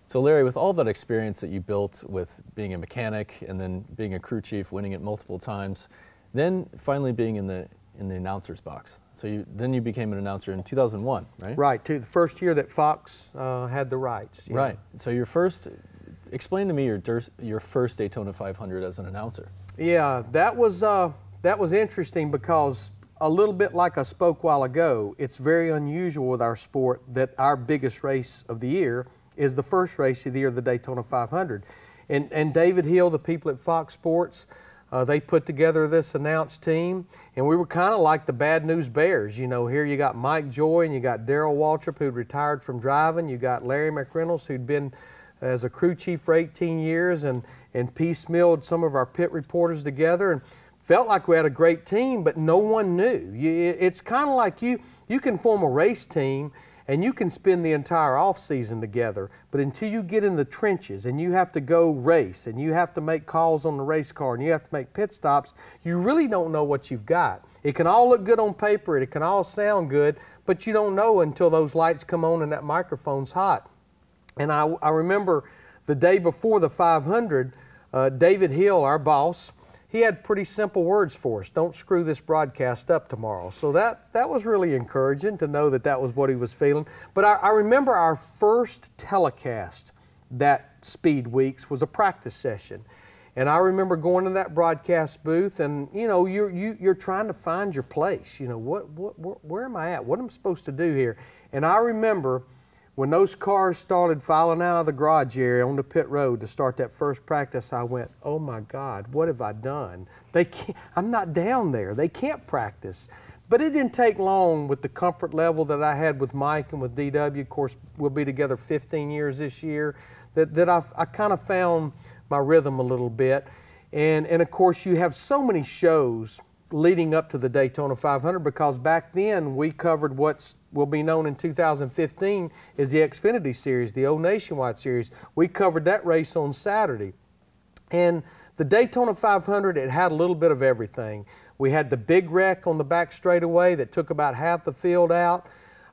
So Larry, with all that experience that you built with being a mechanic and then being a crew chief, winning it multiple times, then finally being in the announcer's box. So then you became an announcer in 2001, right? Right, the first year that Fox had the rights. Yeah. Right. So explain to me your first Daytona 500 as an announcer. Yeah, that was interesting because a little bit like I spoke a while ago, it's very unusual with our sport that our biggest race of the year is the first race of the year, the Daytona 500. And David Hill, the people at Fox Sports, they put together this announce team, and we were kind of like the Bad News Bears. You know, here you got Mike Joy, and you got Darrell Waltrip, who'd retired from driving. You got Larry McReynolds, who'd been as a crew chief for 18 years and piecemealed some of our pit reporters together, and felt like we had a great team, but no one knew. It's kind of like you can form a race team, and you can spend the entire off season together, but until you get in the trenches and you have to go race and you have to make calls on the race car and you have to make pit stops, you really don't know what you've got. It can all look good on paper, it can all sound good, but you don't know until those lights come on and that microphone's hot. And I remember the day before the 500, David Hill, our boss, he had pretty simple words for us. Don't screw this broadcast up tomorrow. So that was really encouraging to know that was what he was feeling. But I remember our first telecast that Speed Weeks was a practice session. And I remember going to that broadcast booth, and you know, you're trying to find your place. You know, where am I at? What am I supposed to do here? And I remember when those cars started filing out of the garage area on the pit road to start that first practice, I went, oh my God, what have I done? I'm not down there. They can't practice. But it didn't take long with the comfort level that I had with Mike and with DW. Of course, we'll be together 15 years this year, that I kind of found my rhythm a little bit. And of course, you have so many shows leading up to the Daytona 500 because back then we covered what will be known in 2015 as the Xfinity Series, the old Nationwide Series. We covered that race on Saturday. And the Daytona 500, it had a little bit of everything. We had the big wreck on the back straightaway that took about half the field out.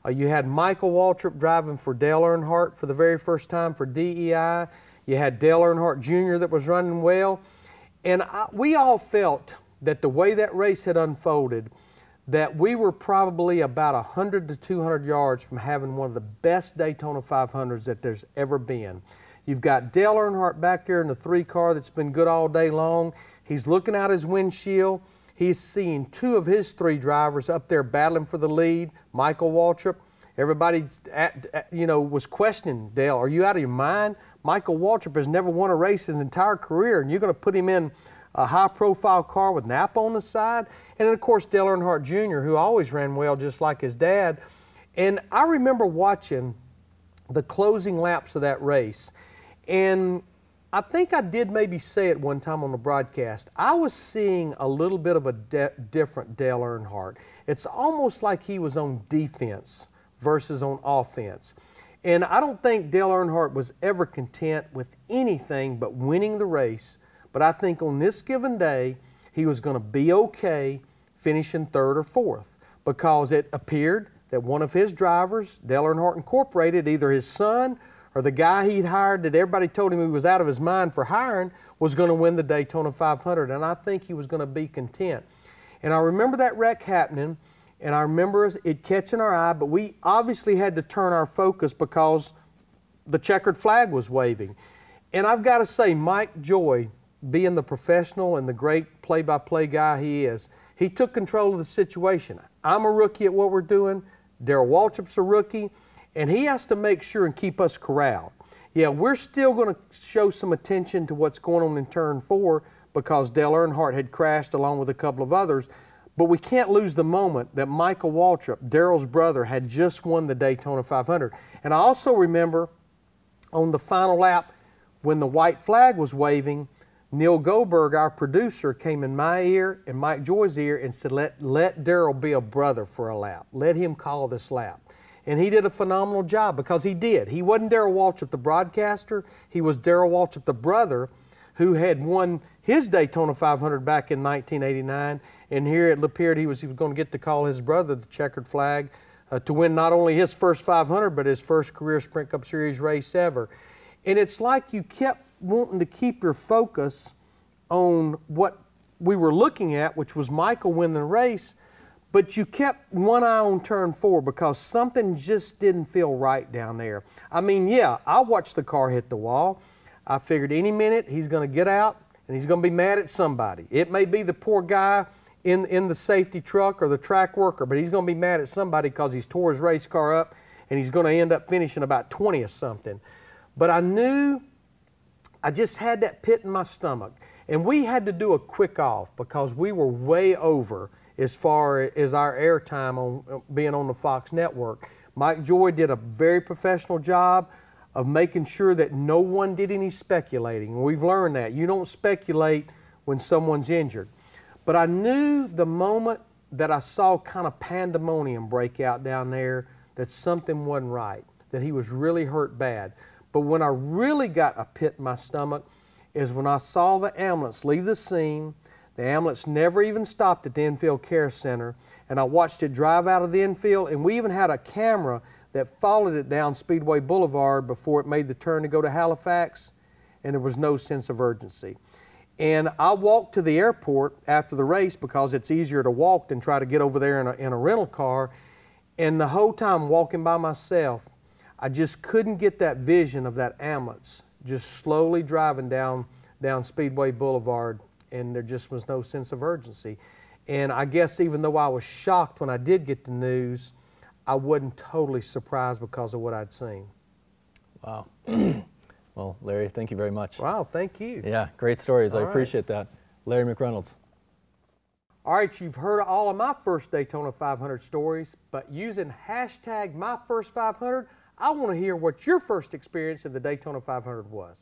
You had Michael Waltrip driving for Dale Earnhardt for the very first time for DEI. You had Dale Earnhardt Jr. that was running well. And we all felt that the way that race had unfolded, that we were probably about 100 to 200 yards from having one of the best Daytona 500s that there's ever been. You've got Dale Earnhardt back there in the 3 car that's been good all day long. He's looking out his windshield. He's seeing 2 of his 3 drivers up there battling for the lead. Michael Waltrip. Everybody was questioning Dale, are you out of your mind? Michael Waltrip has never won a race his entire career, and you're going to put him in a high-profile car with Napa on the side. And then, of course, Dale Earnhardt Jr., who always ran well just like his dad. And I remember watching the closing laps of that race. And I think I did maybe say it one time on the broadcast. I was seeing a little bit of a different Dale Earnhardt. It's almost like he was on defense versus on offense. And I don't think Dale Earnhardt was ever content with anything but winning the race. But I think on this given day, he was going to be okay finishing 3rd or 4th because it appeared that one of his drivers, Dale Earnhardt Incorporated, either his son or the guy he'd hired that everybody told him he was out of his mind for hiring, was going to win the Daytona 500. And I think he was going to be content. And I remember that wreck happening, and I remember it catching our eye, but we obviously had to turn our focus because the checkered flag was waving. And I've got to say, Mike Joy, being the professional and the great play-by-play guy he is, he took control of the situation. I'm a rookie at what we're doing. Darrell Waltrip's a rookie, and he has to make sure and keep us corralled. Yeah, we're still going to show some attention to what's going on in turn 4 because Dale Earnhardt had crashed along with a couple of others, but we can't lose the moment that Michael Waltrip, Darrell's brother, had just won the Daytona 500. And I also remember on the final lap when the white flag was waving, Neil Goldberg, our producer, came in my ear and Mike Joy's ear and said, let Darrell be a brother for a lap. Let him call this lap. And he did a phenomenal job because he did. He wasn't Darrell Waltrip, the broadcaster. He was Darrell Waltrip, the brother, who had won his Daytona 500 back in 1989. And here it appeared he was going to get to call his brother the checkered flag to win not only his first 500, but his first career Sprint Cup Series race ever. And it's like you kept wanting to keep your focus on what we were looking at, which was Michael winning the race, but you kept one eye on turn 4 because something just didn't feel right down there. I mean, yeah, I watched the car hit the wall. I figured any minute he's going to get out and he's going to be mad at somebody. It may be the poor guy in the safety truck or the track worker, but he's going to be mad at somebody because he's tore his race car up and he's going to end up finishing about 20 or something. But I knew I just had that pit in my stomach. And we had to do a quick off because we were way over as far as our airtime on being on the Fox network. Mike Joy did a very professional job of making sure that no one did any speculating. We've learned that. You don't speculate when someone's injured. But I knew the moment that I saw kind of pandemonium break out down there that something wasn't right, that he was really hurt bad. But when I really got a pit in my stomach is when I saw the ambulance leave the scene. The ambulance never even stopped at the infield care center, and I watched it drive out of the infield, and we even had a camera that followed it down Speedway Boulevard before it made the turn to go to Halifax, and there was no sense of urgency. And I walked to the airport after the race because it's easier to walk than try to get over there in a rental car, and the whole time walking by myself, I just couldn't get that vision of that ambulance just slowly driving down Speedway Boulevard, and there just was no sense of urgency. And I guess even though I was shocked when I did get the news, I wasn't totally surprised because of what I'd seen. Wow. Well, Larry, thank you very much. Wow, thank you. Yeah, great stories. All I right. appreciate that. Larry McReynolds. All right, you've heard all of my first Daytona 500 stories, but using hashtag MyFirst500, I want to hear what your first experience in the Daytona 500 was.